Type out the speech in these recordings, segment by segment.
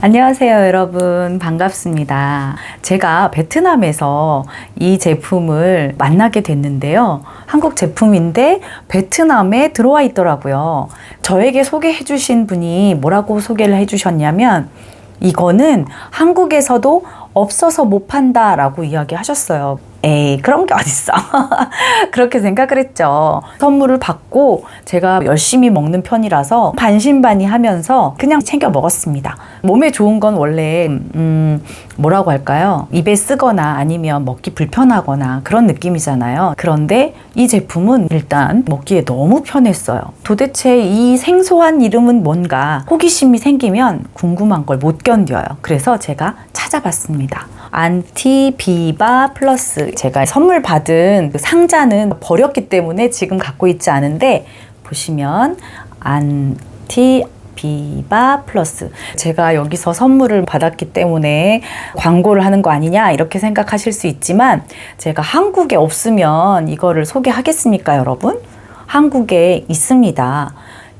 안녕하세요, 여러분. 반갑습니다. 제가 베트남에서 이 제품을 만나게 됐는데요. 한국 제품인데 베트남에 들어와 있더라고요. 저에게 소개해 주신 분이 뭐라고 소개를 해 주셨냐면 이거는 한국에서도 없어서 못 판다 라고 이야기하셨어요. 에이, 그런 게 어딨어. 그렇게 생각을 했죠. 선물을 받고 제가 열심히 먹는 편이라서 반신반의하면서 그냥 챙겨 먹었습니다. 몸에 좋은 건 원래 뭐라고 할까요? 입에 쓰거나 아니면 먹기 불편하거나 그런 느낌이잖아요. 그런데 이 제품은 일단 먹기에 너무 편했어요. 도대체 이 생소한 이름은 뭔가 호기심이 생기면 궁금한 걸 못 견뎌요. 그래서 제가 찾아봤습니다. 안티비바 플러스. 제가 선물 받은 그 상자는 버렸기 때문에 지금 갖고 있지 않은데 보시면 안티비바 플러스. 제가 여기서 선물을 받았기 때문에 광고를 하는 거 아니냐 이렇게 생각하실 수 있지만 제가 한국에 없으면 이거를 소개하겠습니까, 여러분? 한국에 있습니다.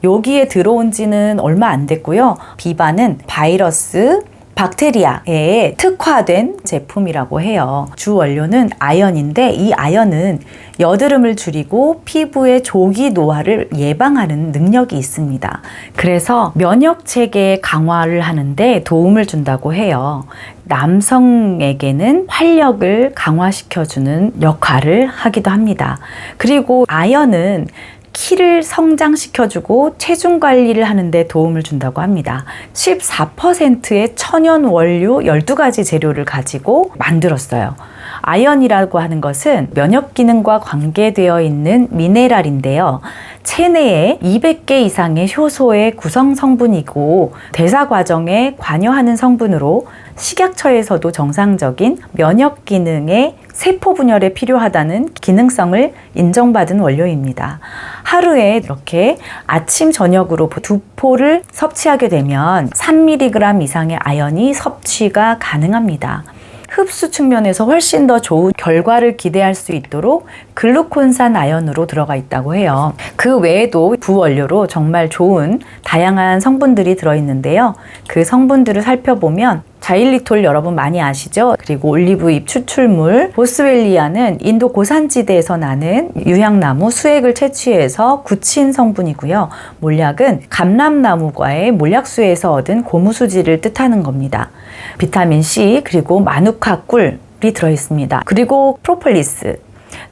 여기에 들어온 지는 얼마 안 됐고요. 비바는 바이러스 박테리아에 특화된 제품이라고 해요. 주 원료는 아연인데 이 아연은 여드름을 줄이고 피부의 조기 노화를 예방하는 능력이 있습니다. 그래서 면역 체계 강화를 하는데 도움을 준다고 해요. 남성에게는 활력을 강화시켜주는 역할을 하기도 합니다. 그리고 아연은 키를 성장시켜주고 체중 관리를 하는데 도움을 준다고 합니다. 14%의 천연 원료 12가지 재료를 가지고 만들었어요. 아연이라고 하는 것은 면역 기능과 관계되어 있는 미네랄인데요. 체내에 200개 이상의 효소의 구성 성분이고 대사 과정에 관여하는 성분으로 식약처에서도 정상적인 면역 기능의 세포 분열에 필요하다는 기능성을 인정받은 원료입니다. 하루에 이렇게 아침 저녁으로 2포를 섭취하게 되면 3mg 이상의 아연이 섭취가 가능합니다. 흡수 측면에서 훨씬 더 좋은 결과를 기대할 수 있도록 글루콘산 아연으로 들어가 있다고 해요. 그 외에도 부원료로 정말 좋은 다양한 성분들이 들어있는데요. 그 성분들을 살펴보면 자일리톨 여러분 많이 아시죠? 그리고 올리브잎 추출물, 보스웰리아는 인도 고산지대에서 나는 유향나무 수액을 채취해서 굳힌 성분이고요. 몰약은 감람나무과의 몰약수에서 얻은 고무수지를 뜻하는 겁니다. 비타민C 그리고 마누카 꿀이 들어있습니다. 그리고 프로폴리스.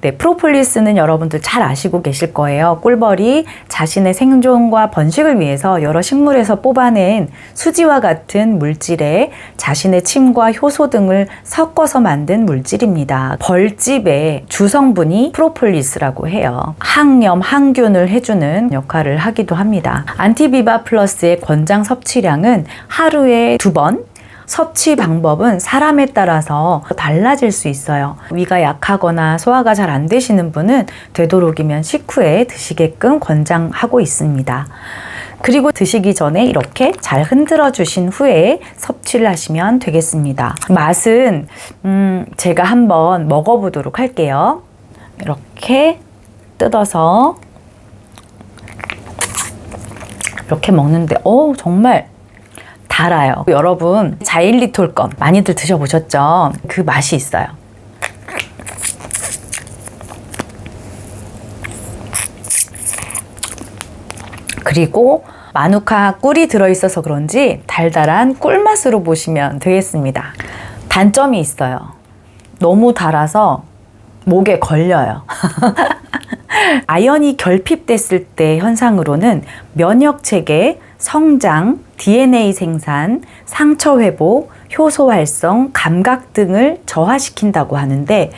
네, 프로폴리스는 여러분들 잘 아시고 계실 거예요. 꿀벌이 자신의 생존과 번식을 위해서 여러 식물에서 뽑아낸 수지와 같은 물질에 자신의 침과 효소 등을 섞어서 만든 물질입니다. 벌집의 주성분이 프로폴리스라고 해요. 항염, 항균을 해주는 역할을 하기도 합니다. 안티비바 플러스의 권장 섭취량은 하루에 2번, 섭취 방법은 사람에 따라서 달라질 수 있어요. 위가 약하거나 소화가 잘 안 되시는 분은 되도록이면 식후에 드시게끔 권장하고 있습니다. 그리고 드시기 전에 이렇게 잘 흔들어 주신 후에 섭취를 하시면 되겠습니다. 맛은 제가 한번 먹어보도록 할게요. 이렇게 뜯어서 이렇게 먹는데 정말 달아요. 여러분 자일리톨 껌 많이들 드셔보셨죠? 그 맛이 있어요. 그리고 마누카 꿀이 들어있어서 그런지 달달한 꿀맛으로 보시면 되겠습니다. 단점이 있어요. 너무 달아서 목에 걸려요. 아연이 결핍됐을 때 현상으로는 면역체계, 성장, DNA 생산, 상처 회복, 효소 활성, 감각 등을 저하시킨다고 하는데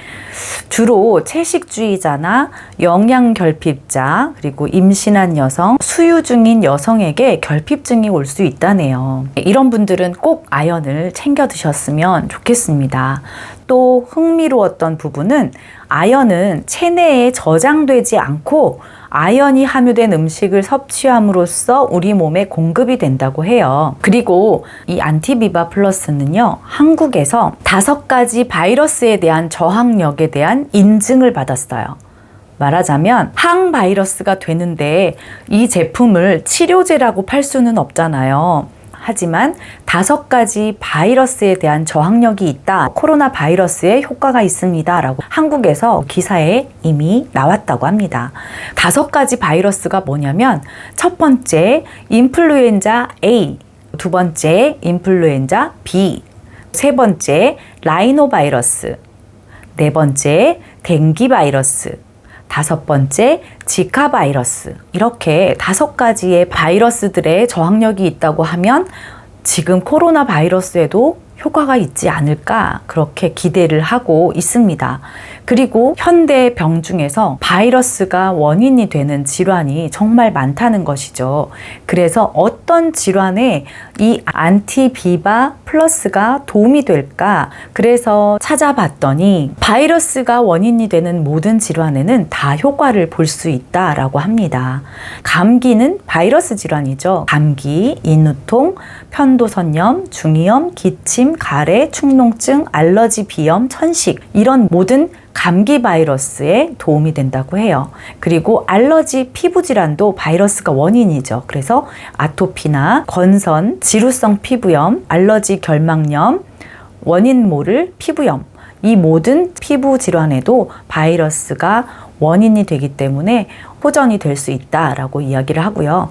주로 채식주의자나 영양 결핍자, 그리고 임신한 여성, 수유 중인 여성에게 결핍증이 올 수 있다네요. 이런 분들은 꼭 아연을 챙겨 드셨으면 좋겠습니다. 또 흥미로웠던 부분은 아연은 체내에 저장되지 않고 아연이 함유된 음식을 섭취함으로써 우리 몸에 공급이 된다고 해요. 그리고 이 안티비바 플러스는요, 한국에서 5가지 바이러스에 대한 저항력에 대한 인증을 받았어요. 말하자면 항바이러스가 되는데 이 제품을 치료제라고 팔 수는 없잖아요. 하지만 5가지 바이러스에 대한 저항력이 있다. 코로나 바이러스에 효과가 있습니다. 라고 한국에서 기사에 이미 나왔다고 합니다. 5가지 바이러스가 뭐냐면 첫 번째 인플루엔자 A, 두 번째 인플루엔자 B, 세 번째 라이노 바이러스, 네 번째 댕기 바이러스, 5번째 지카 바이러스. 이렇게 5가지의 바이러스들의 저항력이 있다고 하면 지금 코로나 바이러스에도 효과가 있지 않을까 그렇게 기대를 하고 있습니다. 그리고 현대 병 중에서 바이러스가 원인이 되는 질환이 정말 많다는 것이죠. 그래서 어떤 질환에 이 안티비바 플러스가 도움이 될까? 그래서 찾아봤더니 바이러스가 원인이 되는 모든 질환에는 다 효과를 볼 수 있다라고 합니다. 감기는 바이러스 질환이죠. 감기, 인후통, 편도선염, 중이염, 기침, 가래, 축농증, 알러지, 비염, 천식 이런 모든 감기 바이러스에 도움이 된다고 해요. 그리고 알러지 피부 질환도 바이러스가 원인이죠. 그래서 아토피나 건선, 지루성 피부염, 알러지 결막염, 원인 모를 피부염 이 모든 피부 질환에도 바이러스가 원인이 되기 때문에 호전이 될 수 있다라고 이야기를 하고요.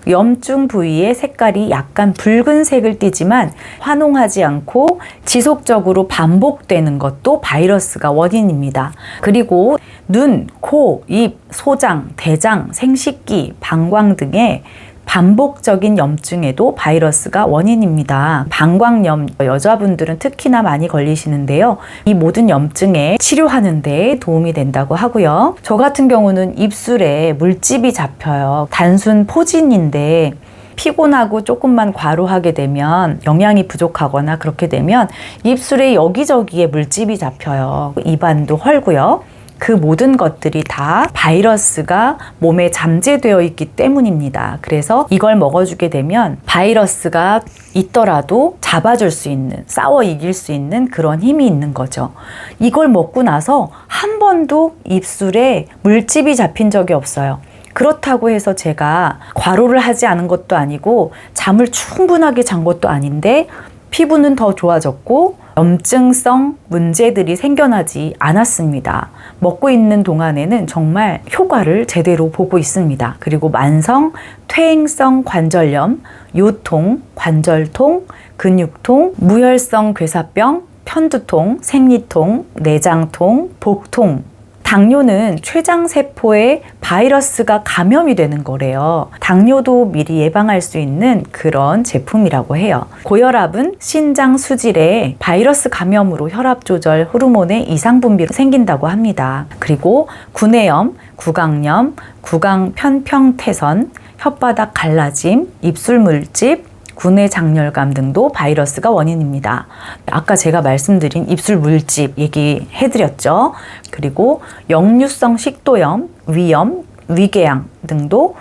염증 부위의 색깔이 약간 붉은색을 띠지만 환홍하지 않고 지속적으로 반복되는 것도 바이러스가 원인입니다. 그리고 눈, 코, 입, 소장, 대장, 생식기, 방광 등의 반복적인 염증에도 바이러스가 원인입니다. 방광염 여자분들은 특히나 많이 걸리시는데요. 이 모든 염증에 치료하는 데 도움이 된다고 하고요. 저 같은 경우는 입술에 물집이 잡혀요. 단순 포진인데 피곤하고 조금만 과로하게 되면 영양이 부족하거나 그렇게 되면 입술에 여기저기에 물집이 잡혀요. 입안도 헐고요. 그 모든 것들이 다 바이러스가 몸에 잠재되어 있기 때문입니다. 그래서 이걸 먹어주게 되면 바이러스가 있더라도 잡아줄 수 있는, 싸워 이길 수 있는 그런 힘이 있는 거죠. 이걸 먹고 나서 한 번도 입술에 물집이 잡힌 적이 없어요. 그렇다고 해서 제가 과로를 하지 않은 것도 아니고 잠을 충분하게 잔 것도 아닌데 피부는 더 좋아졌고 염증성 문제들이 생겨나지 않았습니다. 먹고 있는 동안에는 정말 효과를 제대로 보고 있습니다. 그리고 만성 퇴행성 관절염, 요통, 관절통, 근육통, 무혈성 괴사병, 편두통, 생리통, 내장통, 복통, 당뇨는 췌장세포에 바이러스가 감염이 되는 거래요. 당뇨도 미리 예방할 수 있는 그런 제품이라고 해요. 고혈압은 신장 수질에 바이러스 감염으로 혈압 조절 호르몬의 이상 분비로 생긴다고 합니다. 그리고 구내염, 구강염, 구강 편평태선, 혓바닥 갈라짐, 입술 물집, 구내 장렬감 등도 바이러스가 원인입니다. 아까 제가 말씀드린 입술 물집 얘기해드렸죠. 그리고 역류성 식도염, 위염, 위궤양 등도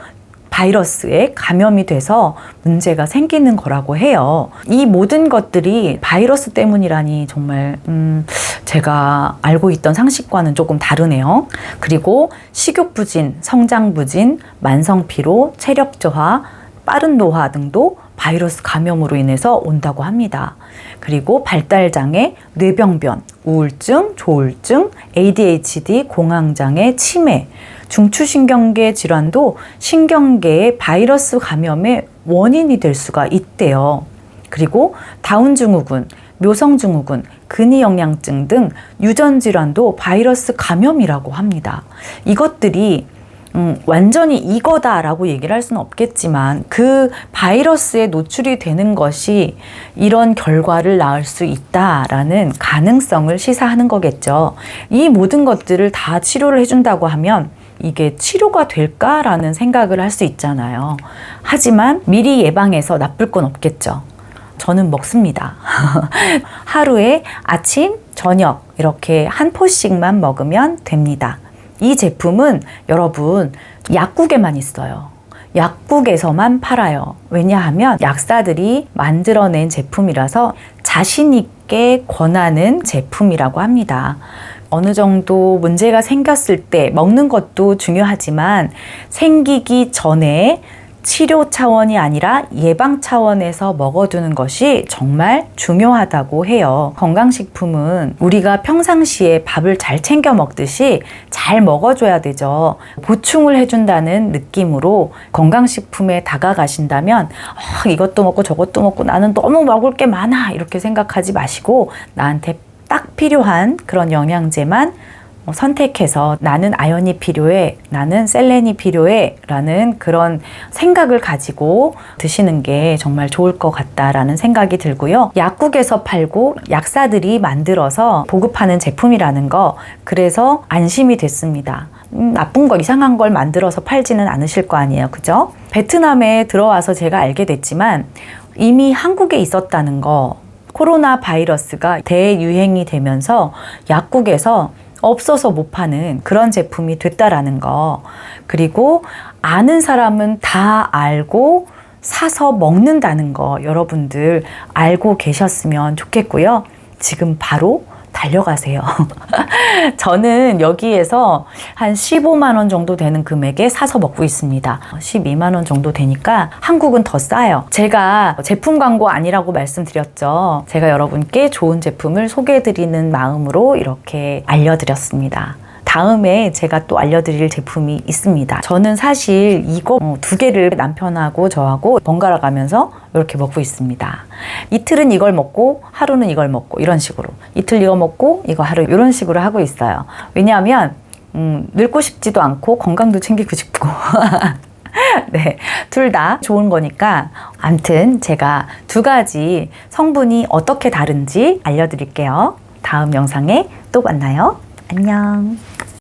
바이러스에 감염이 돼서 문제가 생기는 거라고 해요. 이 모든 것들이 바이러스 때문이라니 정말 제가 알고 있던 상식과는 조금 다르네요. 그리고 식욕부진, 성장부진, 만성피로, 체력저하, 빠른 노화 등도 바이러스 감염으로 인해서 온다고 합니다. 그리고 발달장애, 뇌병변, 우울증, 조울증, ADHD, 공황장애, 치매, 중추신경계 질환도 신경계의 바이러스 감염의 원인이 될 수가 있대요. 그리고 다운증후군, 묘성증후군, 근위영양증 등 유전질환도 바이러스 감염이라고 합니다. 이것들이 완전히 이거다라고 얘기를 할 수는 없겠지만 그 바이러스에 노출이 되는 것이 이런 결과를 낳을 수 있다라는 가능성을 시사하는 거겠죠. 이 모든 것들을 다 치료를 해준다고 하면 이게 치료가 될까라는 생각을 할 수 있잖아요. 하지만 미리 예방해서 나쁠 건 없겠죠. 저는 먹습니다. 하루에 아침, 저녁 이렇게 한 포씩만 먹으면 됩니다. 이 제품은 여러분 약국에만 있어요. 약국에서만 팔아요. 왜냐하면 약사들이 만들어낸 제품이라서 자신 있게 권하는 제품이라고 합니다. 어느 정도 문제가 생겼을 때 먹는 것도 중요하지만 생기기 전에 치료 차원이 아니라 예방 차원에서 먹어두는 것이 정말 중요하다고 해요. 건강식품은 우리가 평상시에 밥을 잘 챙겨 먹듯이 잘 먹어줘야 되죠. 보충을 해준다는 느낌으로 건강식품에 다가가신다면 이것도 먹고 저것도 먹고 나는 너무 먹을 게 많아 이렇게 생각하지 마시고 나한테 딱 필요한 그런 영양제만 선택해서 나는 아연이 필요해, 나는 셀렌이 필요해 라는 그런 생각을 가지고 드시는 게 정말 좋을 것 같다라는 생각이 들고요. 약국에서 팔고 약사들이 만들어서 보급하는 제품이라는 거, 그래서 안심이 됐습니다. 나쁜 거, 이상한 걸 만들어서 팔지는 않으실 거 아니에요. 그죠? 베트남에 들어와서 제가 알게 됐지만 이미 한국에 있었다는 거, 코로나 바이러스가 대유행이 되면서 약국에서 없어서 못 파는 그런 제품이 됐다라는 거, 그리고 아는 사람은 다 알고 사서 먹는다는 거 여러분들 알고 계셨으면 좋겠고요. 지금 바로 달려가세요. 저는 여기에서 한 15만 원 정도 되는 금액에 사서 먹고 있습니다. 12만 원 정도 되니까 한국은 더 싸요. 제가 제품 광고 아니라고 말씀드렸죠. 제가 여러분께 좋은 제품을 소개해드리는 마음으로 이렇게 알려드렸습니다. 다음에 제가 또 알려드릴 제품이 있습니다. 저는 사실 이거 2개를 남편하고 저하고 번갈아 가면서 이렇게 먹고 있습니다. 이틀은 이걸 먹고 하루는 이걸 먹고 이런 식으로, 이틀 이거 먹고 이거 하루 이런 식으로 하고 있어요. 왜냐하면 늙고 싶지도 않고 건강도 챙기고 싶고 네, 둘 다 좋은 거니까. 암튼 제가 2가지 성분이 어떻게 다른지 알려드릴게요. 다음 영상에 또 만나요. 안녕.